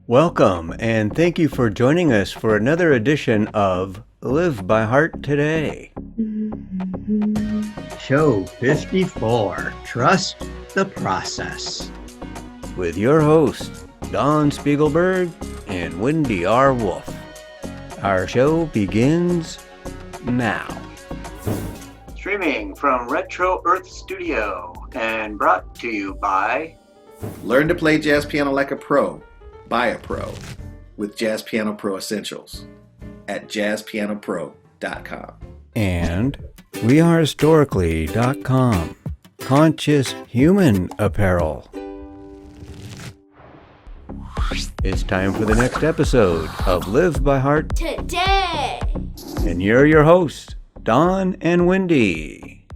Welcome, and thank you for joining us for another edition of Live by Heart Today. Show 54, Trust the Process. With your hosts, Don Spiegelberg and Wendy R. Wolf. Our show begins now. Streaming from Retro Earth Studio and brought to you by Learn to play jazz piano like a pro. By a pro with Jazz Piano Pro Essentials at jazzpianopro.com. And wearehistorically.com, conscious human apparel. It's time for the next episode of Live by Heart Today. And you're your hosts, Don and Wendy.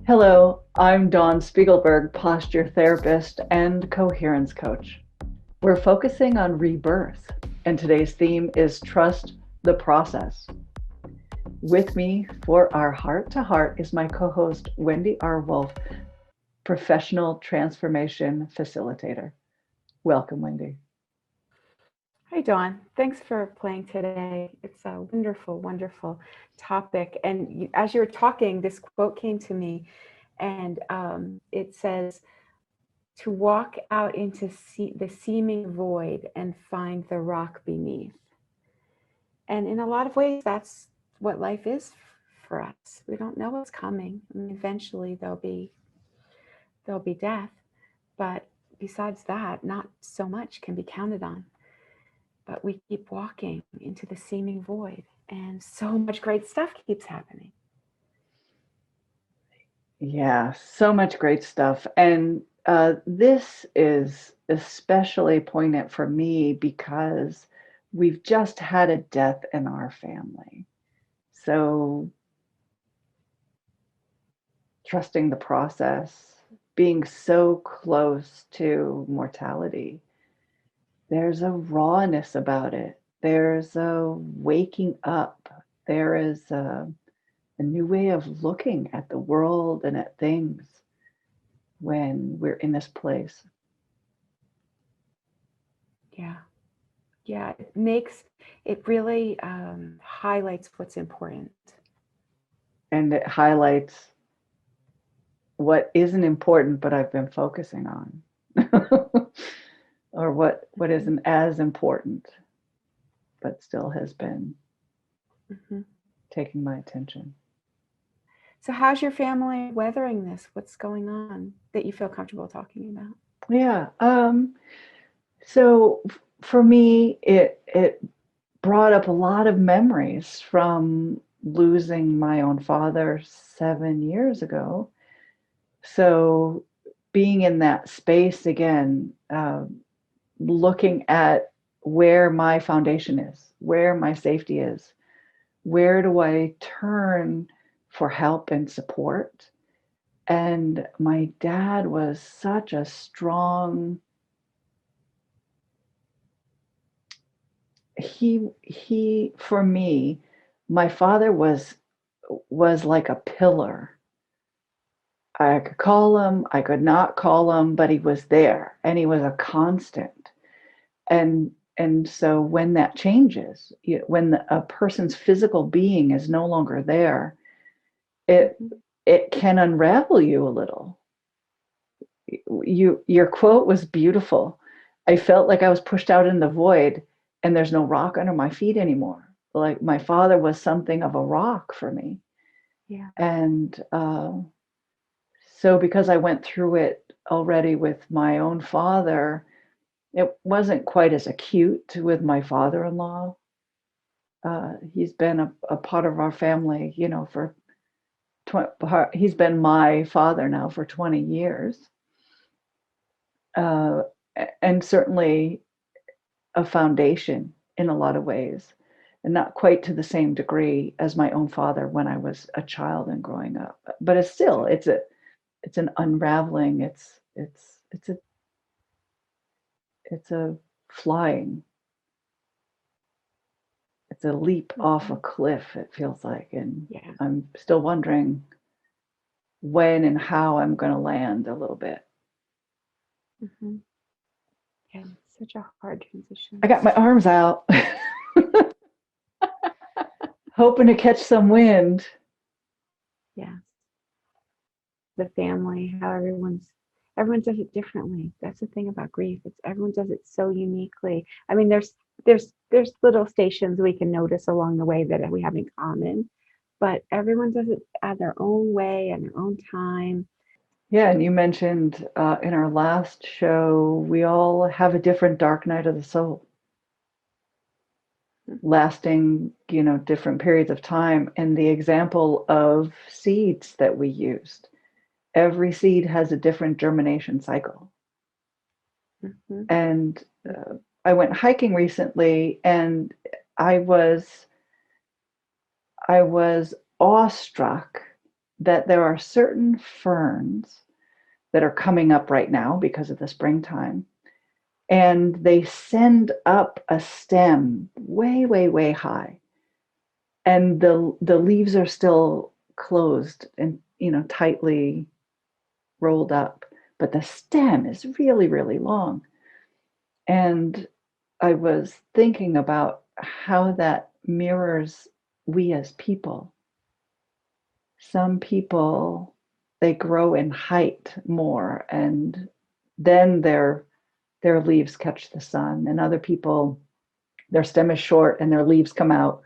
Hello, I'm Dawn Spiegelberg, posture therapist and coherence coach. We're focusing on rebirth, and today's theme is Trust the Process. With me for our heart-to-heart is my co-host, Wendy R. Wolf, professional transformation facilitator. Welcome, Wendy. Hi, Dawn. Thanks for playing today. It's a wonderful, wonderful topic. And as you were talking, this quote came to me, and it says, to walk out into the seeming void and find the rock beneath. And in a lot of ways, that's what life is for us. We don't know what's coming. I mean, eventually there'll be death, but besides that, not so much can be counted on. But we keep walking into the seeming void, and so much great stuff keeps happening. Yeah, so much great stuff. And this is especially poignant for me because we've just had a death in our family. So trusting the process, being so close to mortality, there's a rawness about it. There's a waking up. There is a new way of looking at the world and at things when we're in this place. Yeah, it really highlights what's important. And it highlights what isn't important, but I've been focusing on, or what isn't as important, but still has been taking my attention. So how's your family weathering this? What's going on that you feel comfortable talking about? Yeah. So for me, it brought up a lot of memories from losing my own father 7 years ago. So being in that space again, looking at where my foundation is, where my safety is, where do I turn for help and support? And my dad was such a strong, he for me, my father was like a pillar. I could call him, I could not call him, but he was there and he was a constant. And so when that changes, when a person's physical being is no longer there, it can unravel you a little. Your quote was beautiful. I felt like I was pushed out in the void and there's no rock under my feet anymore. Like my father was something of a rock for me. Yeah. And so because I went through it already with my own father, it wasn't quite as acute with my father-in-law. He's been a part of our family, he's been my father now for 20 years. And certainly a foundation in a lot of ways, and not quite to the same degree as my own father when I was a child and growing up. But it's an unraveling. It's a flying. It's a leap off a cliff, it feels like. And I'm still wondering when and how I'm going to land a little bit. Mm-hmm. Yeah. Such a hard transition. I got my arms out, hoping to catch some wind. Yeah. The family, how everyone does it differently. That's the thing about grief. It's everyone does it so uniquely. I mean, there's little stations we can notice along the way that we have in common, but everyone does it at their own way and their own time. Yeah, and you mentioned in our last show, we all have a different dark night of the soul, lasting, different periods of time. And the example of seeds that we used, every seed has a different germination cycle. Mm-hmm. And I went hiking recently, and I was awestruck that there are certain ferns that are coming up right now because of the springtime, and they send up a stem way, way, way high, and the leaves are still closed and tightly rolled up, but the stem is really, really long. And I was thinking about how that mirrors we as people. Some people, they grow in height more, and then their leaves catch the sun. And other people, their stem is short and their leaves come out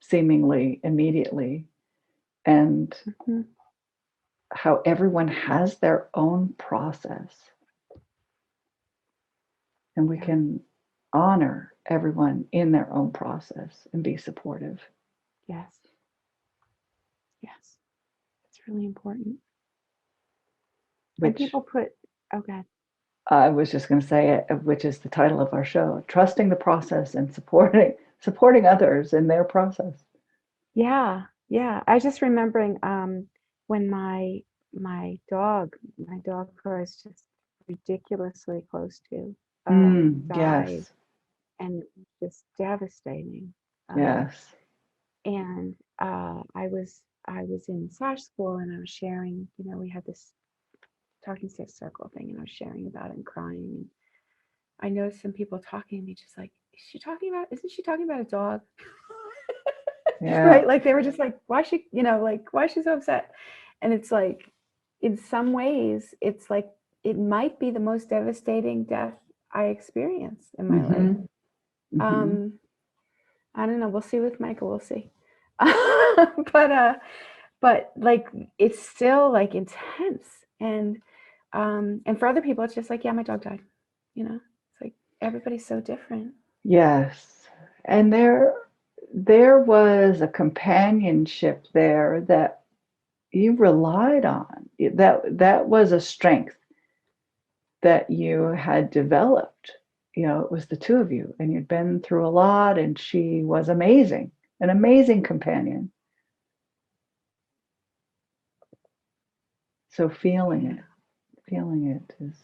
seemingly immediately. And how everyone has their own process. And we can honor everyone in their own process and be supportive. Yes. It's really important. And people put, okay. I was just going to say, which is the title of our show, trusting the process and supporting others in their process. Yeah. I was just remembering when my dog who I was just ridiculously close to died, Yes. and just devastating. Yes. And I was in massage school, and I was sharing, we had this talking stick circle thing, and I was sharing about it and crying. And I noticed some people talking to me just like, isn't she talking about a dog? Yeah. Right? Like they were just like, why is she so upset? And it's like, in some ways, it's like, it might be the most devastating death I experience in my life. I don't know. We'll see with Michael. We'll see. But like, it's still like intense. And for other people, it's just like, yeah, my dog died. It's like, everybody's so different. Yes. And there was a companionship there that you relied on. That was a strength that you had developed. It was the two of you, and you'd been through a lot, and she was amazing, an amazing companion. So feeling it is.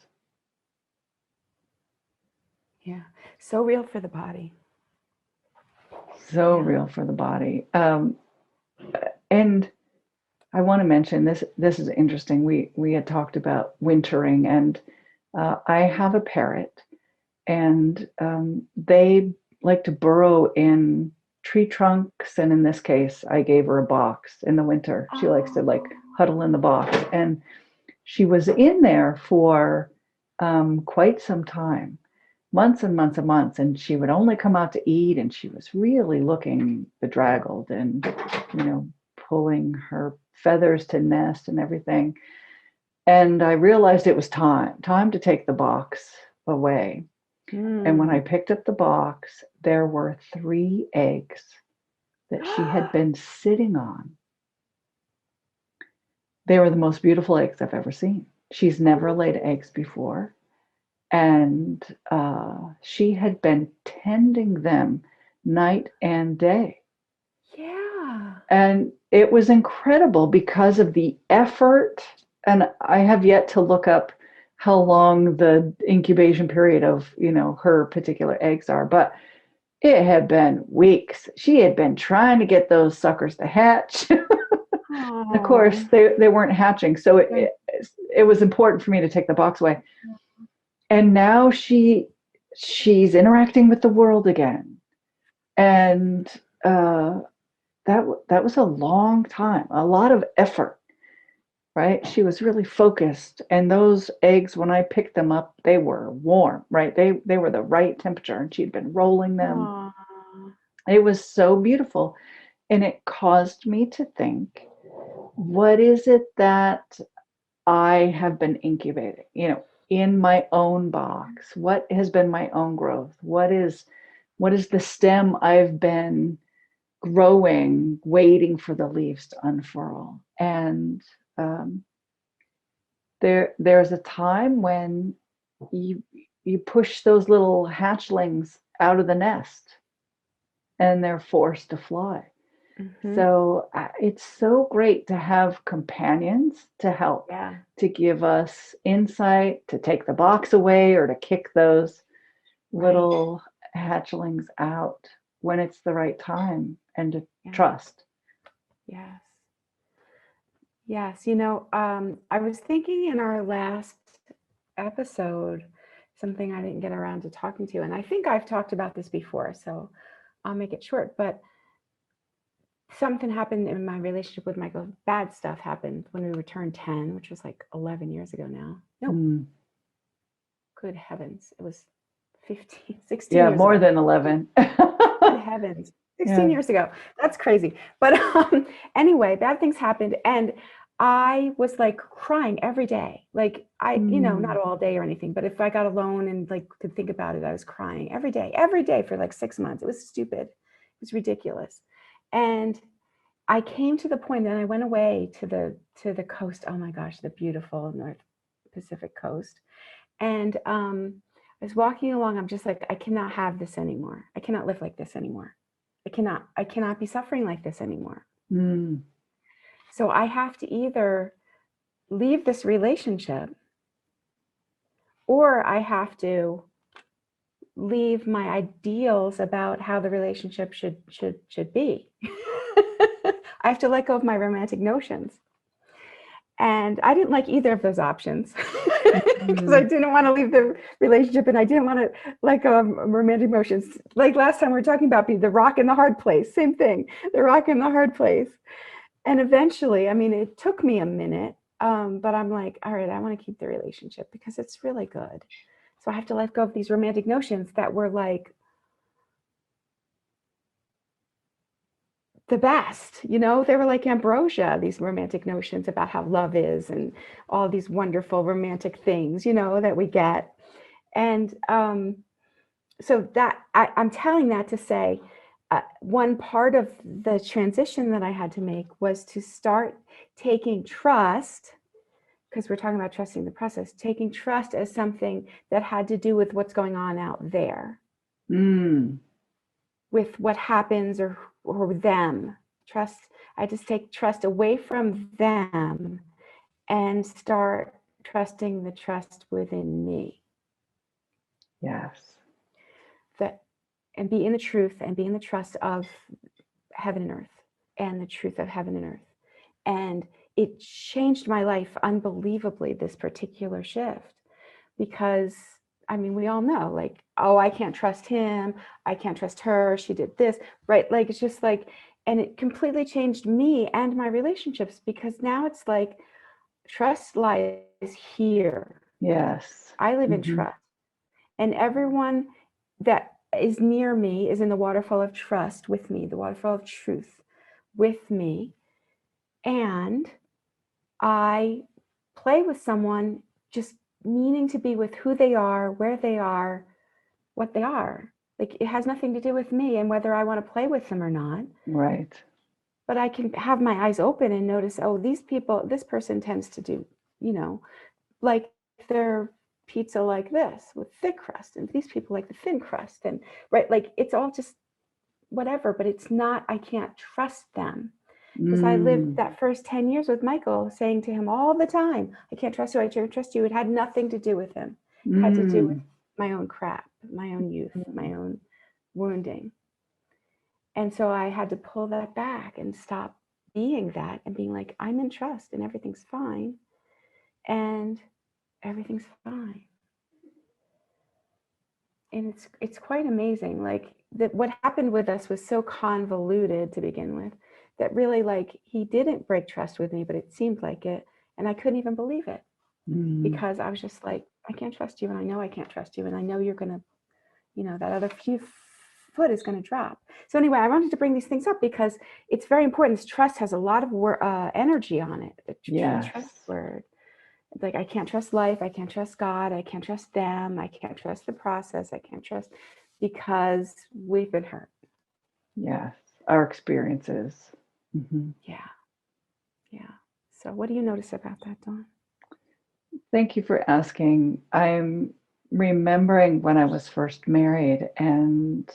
Yeah. So real for the body. So real for the body. And I want to mention this is interesting. We had talked about wintering, and I have a parrot, and they like to burrow in tree trunks. And in this case, I gave her a box in the winter. She likes to like huddle in the box. And she was in there for quite some time, months and months and months. And she would only come out to eat, and she was really looking bedraggled and, pulling her feathers to nest and everything. And I realized it was time to take the box away. And when I picked up the box, there were 3 eggs that she had been sitting on. They were the most beautiful eggs I've ever seen. She's never laid eggs before. And she had been tending them night and day. Yeah. And it was incredible because of the effort. And I have yet to look up how long the incubation period of, her particular eggs are, but it had been weeks. She had been trying to get those suckers to hatch. Of course, they weren't hatching. So it was important for me to take the box away. And now she she's interacting with the world again. And that was a long time, a lot of effort, right? She was really focused. And those eggs, when I picked them up, they were warm, right? They were the right temperature, and she'd been rolling them. Aww. It was so beautiful. And it caused me to think, what is it that I have been incubating, in my own box? What has been my own growth? What is the stem I've been growing, waiting for the leaves to unfurl? And there's a time when you push those little hatchlings out of the nest, and they're forced to fly. Mm-hmm. So it's so great to have companions to help, to give us insight, to take the box away, or to kick those little hatchlings out when it's the right time, and to trust. Yes. Yes. I was thinking in our last episode, something I didn't get around to talking to you, and I think I've talked about this before, so I'll make it short, but something happened in my relationship with Michael. Bad stuff happened when we turned 10, which was like 11 years ago now. No. Good heavens. It was 15, 16 years more ago. than 11. Good heavens. 16 years ago. That's crazy. But anyway, bad things happened. And I was like crying every day. Like not all day or anything, but if I got alone and like could think about it, I was crying every day for like 6 months. It was stupid. It was ridiculous. And I came to the point that I went away to the coast. Oh my gosh, the beautiful North Pacific coast. And I was walking along. I'm just like, I cannot have this anymore. I cannot live like this anymore. I cannot be suffering like this anymore. So I have to either leave this relationship, or I have to leave my ideals about how the relationship should be. I have to let go of my romantic notions. And I didn't like either of those options because I didn't want to leave the relationship, and I didn't want to let go of romantic emotions. Like last time we were talking about the rock in the hard place, same thing, the rock in the hard place. And eventually, I mean, it took me a minute, but I'm like, all right, I want to keep the relationship because it's really good. So I have to let go of these romantic notions that were like the best, they were like ambrosia, these romantic notions about how love is and all these wonderful romantic things, that we get. And so that I'm telling that to say, one part of the transition that I had to make was to start taking trust, because we're talking about trusting the process, taking trust as something that had to do with what's going on out there, with what happens or them. Trust. I just take trust away from them and start trusting the trust within me. Yes. And be in the truth and be in the trust of heaven and earth, and the truth of heaven and earth. And it changed my life unbelievably, this particular shift, because I mean, we all know, like, oh, I can't trust him. I can't trust her. She did this, right? Like, it's just like, and it completely changed me and my relationships, because now it's like, trust lies here. Yes. I live in trust. And everyone that is near me is in the waterfall of trust with me, the waterfall of truth with me. And I play with someone just meaning to be with who they are, where they are, what they are. Like, it has nothing to do with me and whether I want to play with them or not. Right. But I can have my eyes open and notice, oh, these people, this person tends to do, like their pizza like this with thick crust, and these people like the thin crust, and right, like it's all just whatever, but it's not, I can't trust them. Because I lived that first 10 years with Michael saying to him all the time, I can't trust you, I can't trust you. It had nothing to do with him. It had to do with my own crap, my own youth, my own wounding. And so I had to pull that back and stop being that and being like, I'm in trust and everything's fine. And everything's fine. it's quite amazing. Like that, what happened with us was so convoluted to begin with, that really, like, he didn't break trust with me, but it seemed like it, and I couldn't even believe it, because I was just like, I can't trust you, and I know I can't trust you, and I know you're gonna, that other foot is gonna drop. So anyway, I wanted to bring these things up because it's very important. This trust has a lot of energy on it. The Yes. trust word. Like, I can't trust life, I can't trust God, I can't trust them, I can't trust the process, I can't trust, because we've been hurt. Yes. Our experiences. Yeah. So what do you notice about that, Dawn? Thank you for asking. I'm remembering when I was first married, and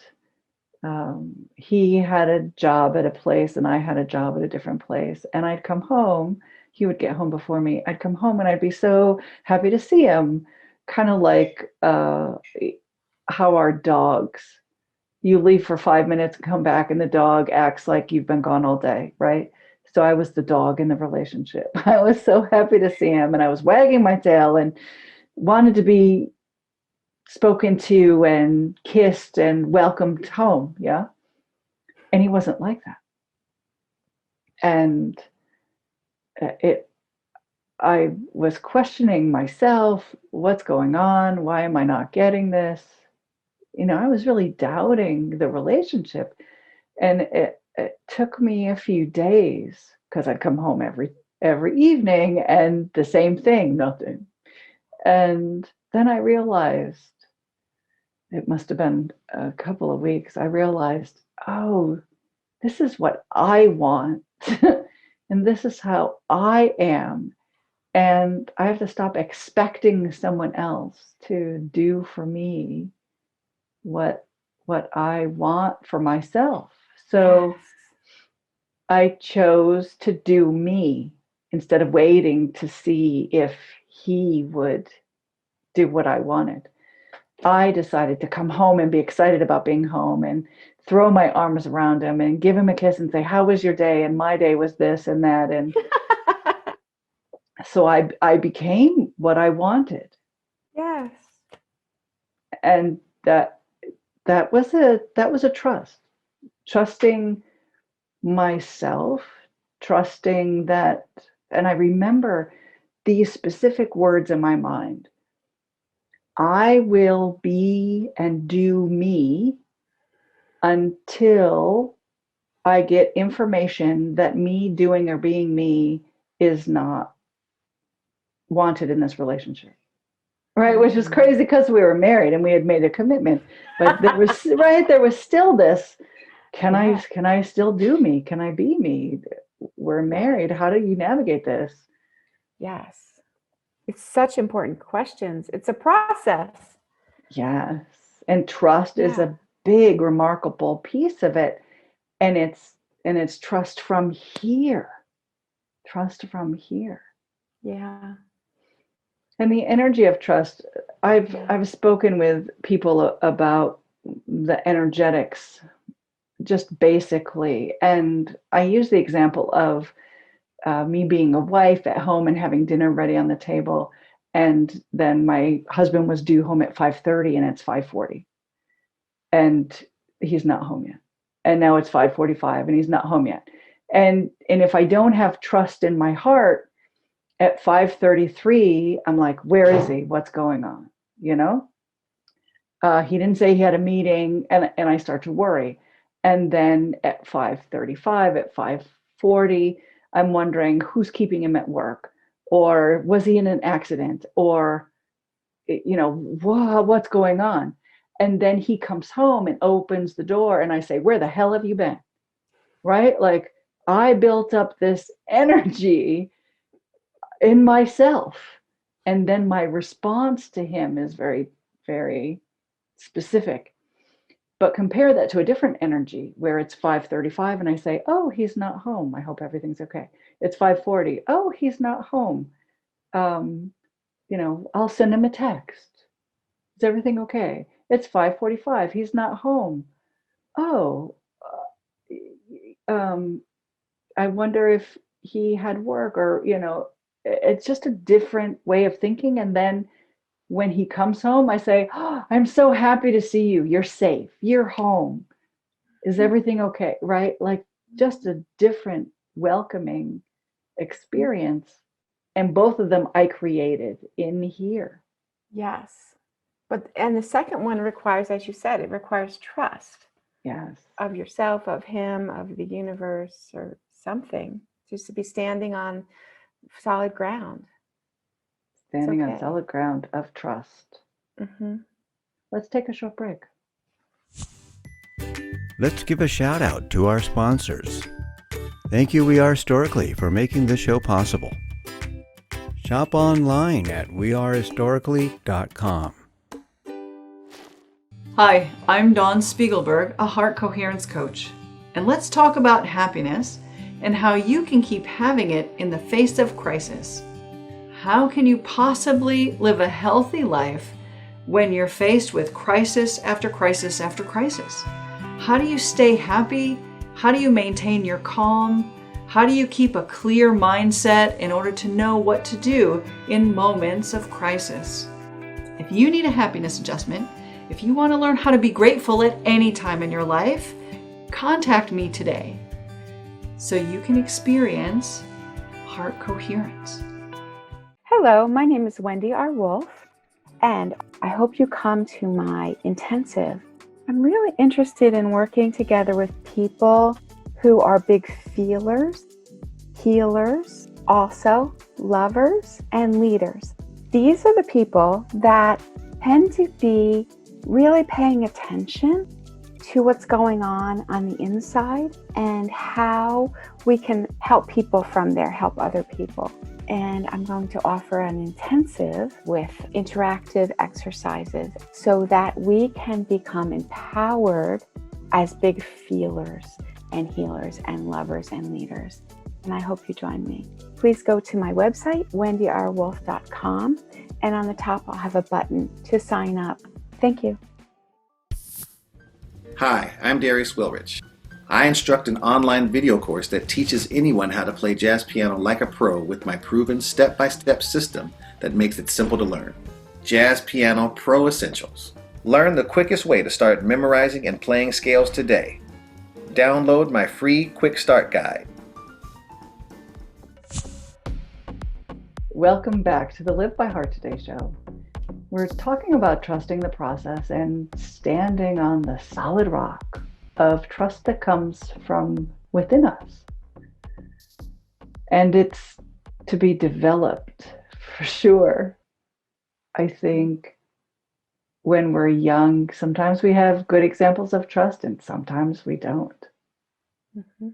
he had a job at a place and I had a job at a different place. And I'd come home, he would get home before me. I'd come home and I'd be so happy to see him, kind of like how our dogs, you leave for 5 minutes and come back and the dog acts like you've been gone all day, right? So I was the dog in the relationship. I was so happy to see him, and I was wagging my tail and wanted to be spoken to and kissed and welcomed home. Yeah. And he wasn't like that. And I was questioning myself, what's going on? Why am I not getting this? I was really doubting the relationship. And it took me a few days, because I'd come home every evening and the same thing, nothing. And then I realized, it must have been a couple of weeks, I realized, oh, this is what I want. And this is how I am. And I have to stop expecting someone else to do for me what I want for myself. So Yes. I chose to do me instead of waiting to see if he would do what I wanted. I decided to come home and be excited about being home and throw my arms around him and give him a kiss and say, how was your day? And my day was this and that. And so I became what I wanted. Yes. And that was a trusting myself, trusting that. And I remember these specific words in my mind: I will be and do me until I get information that me doing or being me is not wanted in this relationship. Right, which is crazy because we were married and we had made a commitment, but there was still this, can I still do me? Can I be me? We're married. How do you navigate this? Yes. It's such important questions. It's a process. Yes. And trust is a big, remarkable piece of it. And it's trust from here. Trust from here. Yeah. And the energy of trust, I've spoken with people about the energetics, just basically. And I use the example of me being a wife at home and having dinner ready on the table. And then my husband was due home at 5:30 and it's 5:40. And he's not home yet. And now it's 5:45 and he's not home yet. And if I don't have trust in my heart, at 5:33, I'm like, where is he? What's going on? He didn't say he had a meeting, and I start to worry. And then at 5:35, at 5:40, I'm wondering who's keeping him at work, or was he in an accident, or what's going on? And then he comes home and opens the door, and I say, where the hell have you been? Right? Like, I built up this energy in myself, and then my response to him is very, very specific. But compare that to a different energy where it's 5:35 and I say, oh, he's not home, I hope everything's okay. It's 5:40, oh, he's not home. I'll send him a text, is everything okay? It's 5:45, he's not home. Oh, I wonder if he had work, or it's just a different way of thinking. And then when he comes home, I say, oh, I'm so happy to see you. You're safe. You're home. Is everything okay? Right? Like just a different welcoming experience. And both of them I created in here. Yes. And the second one requires, as you said, it requires trust. Yes. Of yourself, of him, of the universe, or something. Just to be standing on solid ground. Standing on solid ground of trust. Mm-hmm. Let's take a short break. Let's give a shout out to our sponsors. Thank you, We Are Historically, for making this show possible. Shop online at wearehistorically.com. Hi, I'm Dawn Spiegelberg, a heart coherence coach. And let's talk about happiness and how you can keep having it in the face of crisis. How can you possibly live a healthy life when you're faced with crisis after crisis after crisis? How do you stay happy? How do you maintain your calm? How do you keep a clear mindset in order to know what to do in moments of crisis? If you need a happiness adjustment, if you want to learn how to be grateful at any time in your life, contact me today so you can experience heart coherence. Hello, my name is Wendy R. Wolf, and I hope you come to my intensive. I'm really interested in working together with people who are big feelers, healers, also lovers, and leaders. These are the people that tend to be really paying attention to what's going on the inside and how we can help people from there, help other people. And I'm going to offer an intensive with interactive exercises so that we can become empowered as big feelers and healers and lovers and leaders. And I hope you join me. Please go to my website, wendyrwolf.com, and on the top I'll have a button to sign up. Thank you. Hi, I'm Darius Wilrich. I instruct an online video course that teaches anyone how to play jazz piano like a pro with my proven step-by-step system that makes it simple to learn. Jazz Piano Pro Essentials. Learn the quickest way to start memorizing and playing scales today. Download my free Quick Start Guide. Welcome back to the Live by Heart Today show. We're talking about trusting the process and standing on the solid rock of trust that comes from within us. And it's to be developed for sure. I think when we're young, sometimes we have good examples of trust and sometimes we don't. Mm-hmm.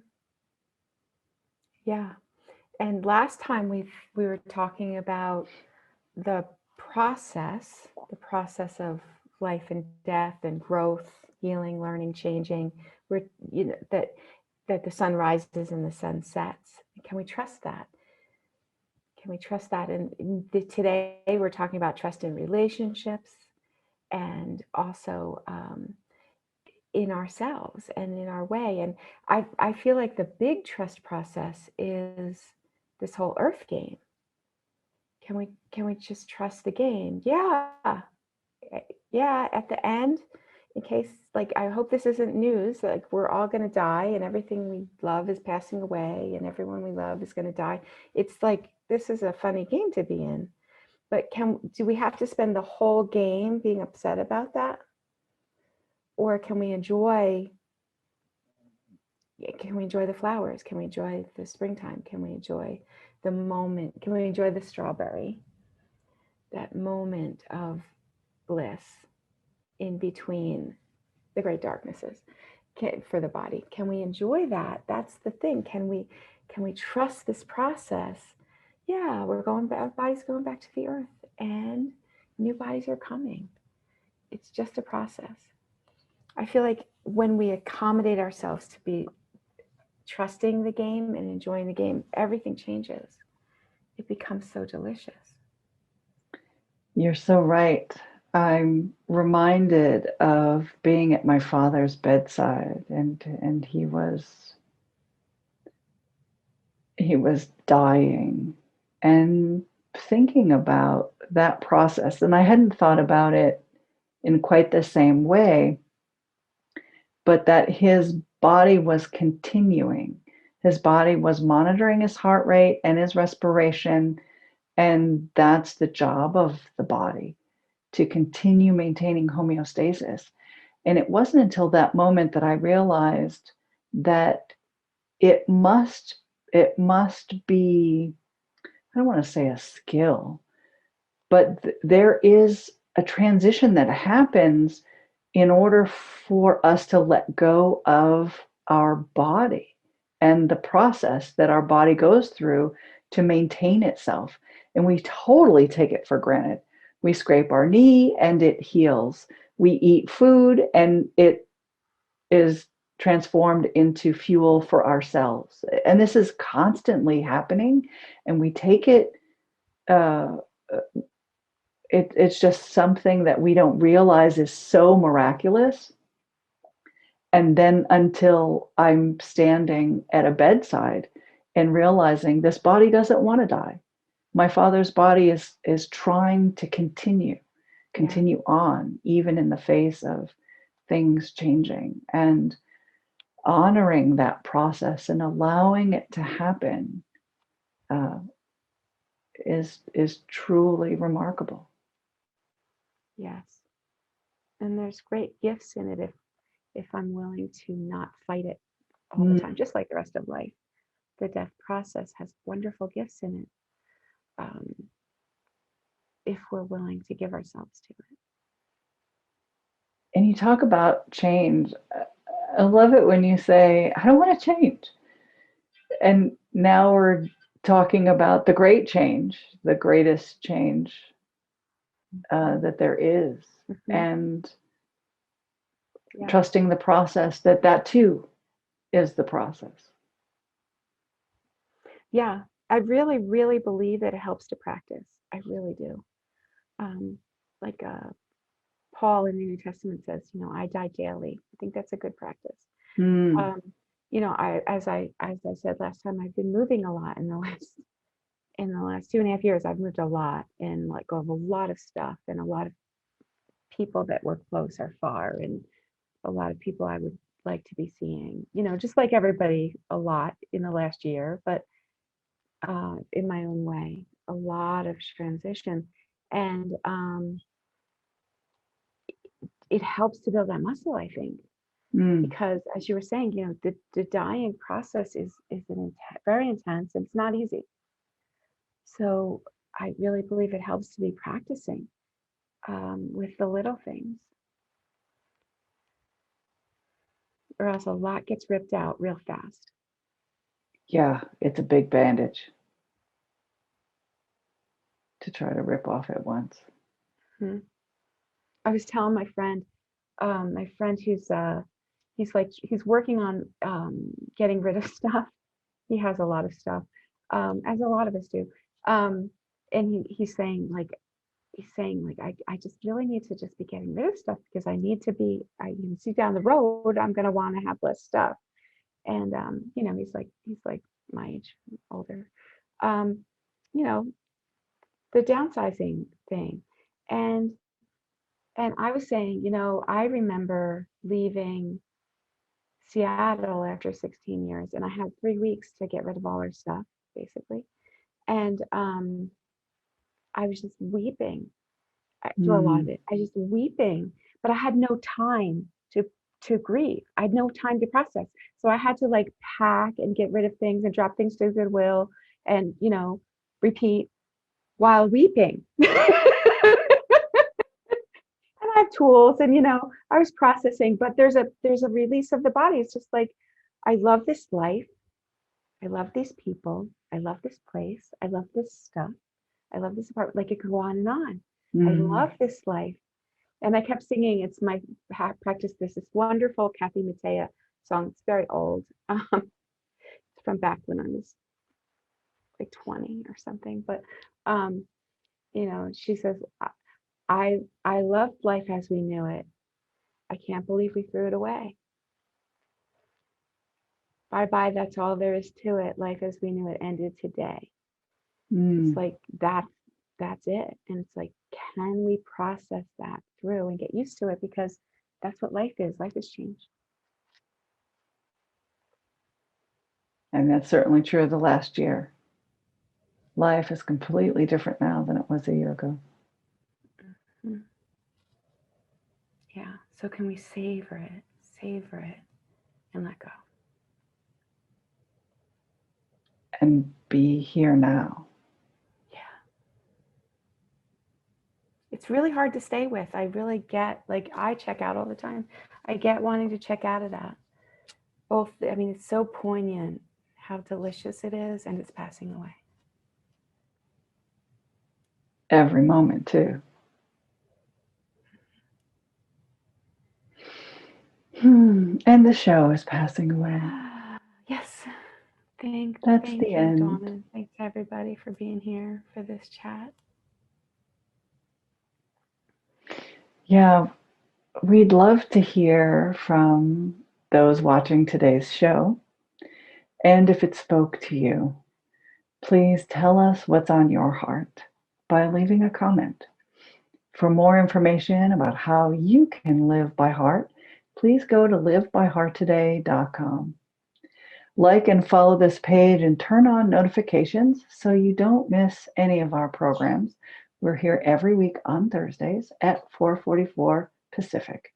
Yeah. And last time we were talking about the process of life and death and growth, healing, learning, changing, where that the sun rises and the sun sets. Can we trust that? Can we trust that? And today we're talking about trust in relationships and also in ourselves and in our way. And I feel like the big trust process is this whole earth game. Can we just trust the game? Yeah. At the end, in case, like, I hope this isn't news, like we're all going to die and everything we love is passing away and everyone we love is going to die. It's like, this is a funny game to be in. But do we have to spend the whole game being upset about that? Or can we enjoy the flowers? Can we enjoy the springtime? Can we enjoy the moment? Can we enjoy the strawberry? That moment of bliss in between the great darknesses for the body. Can we enjoy that? That's the thing. Can we trust this process? Yeah, our body's going back to the earth and new bodies are coming. It's just a process. I feel like when we accommodate ourselves to be trusting the game and enjoying the game, everything changes. It becomes so delicious. You're so right. I'm reminded of being at my father's bedside, and he was dying, and thinking about that process, and I hadn't thought about it in quite the same way, but that his body was continuing. His body was monitoring his heart rate and his respiration. And that's the job of the body, to continue maintaining homeostasis. And it wasn't until that moment that I realized that it must be, I don't want to say a skill, but there is a transition that happens in order for us to let go of our body and the process that our body goes through to maintain itself. And we totally take it for granted. We scrape our knee and it heals. We eat food and it is transformed into fuel for our cells. And this is constantly happening. And we take it, it's just something that we don't realize is so miraculous. And then until I'm standing at a bedside and realizing this body doesn't want to die. My father's body is trying to continue on, even in the face of things changing, and honoring that process and allowing it to happen is truly remarkable. Yes. And there's great gifts in it if I'm willing to not fight it all the time, just like the rest of life. The death process has wonderful gifts in it, if we're willing to give ourselves to it. And you talk about change. I love it when you say, I don't want to change. And now we're talking about the great change, the greatest change that there is. Mm-hmm. And trusting the process, that too is the process. Yeah, I really, really believe that it helps to practice. I really do. Like Paul in the New Testament says, I die daily. I think that's a good practice. As I said last time, I've been moving a lot in the last 2.5 years. I've moved a lot and let go of a lot of stuff, and a lot of people that were close are far, and a lot of people I would like to be seeing, just like everybody a lot in the last year, but in my own way, a lot of transition. And it helps to build that muscle, I think, because as you were saying, the dying process is very intense, and it's not easy. So I really believe it helps to be practicing with the little things, or else a lot gets ripped out real fast. Yeah, it's a big bandage to try to rip off at once. I was telling my friend who's he's working on getting rid of stuff. He has a lot of stuff, as a lot of us do. And he's saying I just really need to just be getting rid of stuff, because I can see down the road I'm going to want to have less stuff. And he's like my age, older. The downsizing thing, and I was saying, I remember leaving Seattle after 16 years, and I had 3 weeks to get rid of all our stuff, basically. And I was just weeping through a lot of it. I was just weeping, but I had no time to grieve. I had no time to process. So I had to pack and get rid of things and drop things to Goodwill and, repeat while weeping. I have tools, and I was processing, but there's a release of the body. It's just like, I love this life, I love these people, I love this place, I love this stuff, I love this apartment. It could go on and on. I love this life. And I kept singing, it's my practice, this wonderful Kathy Mattea song. It's very old. It's from back when I was 20 or something, but she says, I loved life as we knew it. I can't believe we threw it away. Bye-bye, that's all there is to it. Life as we knew it ended today. It's like that's it. And it's like, can we process that through and get used to it? Because that's what life is. Life is change. And that's certainly true of the last year. Life is completely different now than it was a year ago. Mm-hmm. Yeah. So can we savor it, and let go? And be here now. Yeah. It's really hard to stay with. I really get, like, I check out all the time. I get wanting to check out of that. Both, I mean, it's so poignant how delicious it is, and it's passing away. Every moment, too. And the show is passing away. Yes. Thank That's you, the end. Dawn, and thanks everybody for being here for this chat. Yeah, we'd love to hear from those watching today's show. And if it spoke to you, please tell us what's on your heart by leaving a comment. For more information about how you can live by heart, please go to livebyhearttoday.com. Like and follow this page and turn on notifications so you don't miss any of our programs. We're here every week on Thursdays at 4:44 Pacific.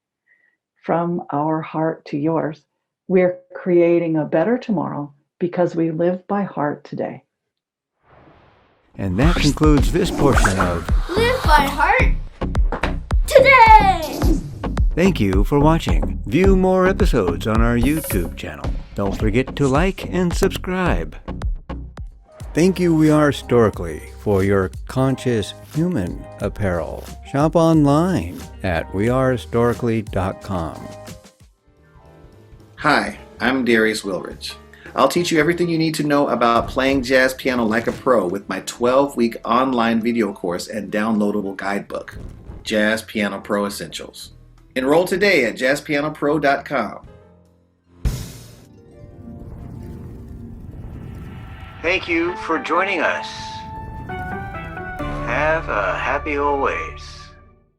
From our heart to yours, we're creating a better tomorrow because we live by heart today. And that concludes this portion of Live by Heart Today! Thank you for watching. View more episodes on our YouTube channel. Don't forget to like and subscribe. Thank you, We Are Storically, for your conscious human apparel. Shop online at wearestorically.com. Hi, I'm Darius Wilrich. I'll teach you everything you need to know about playing jazz piano like a pro with my 12-week online video course and downloadable guidebook, Jazz Piano Pro Essentials. Enroll today at jazzpianopro.com. Thank you for joining us. Have a happy always.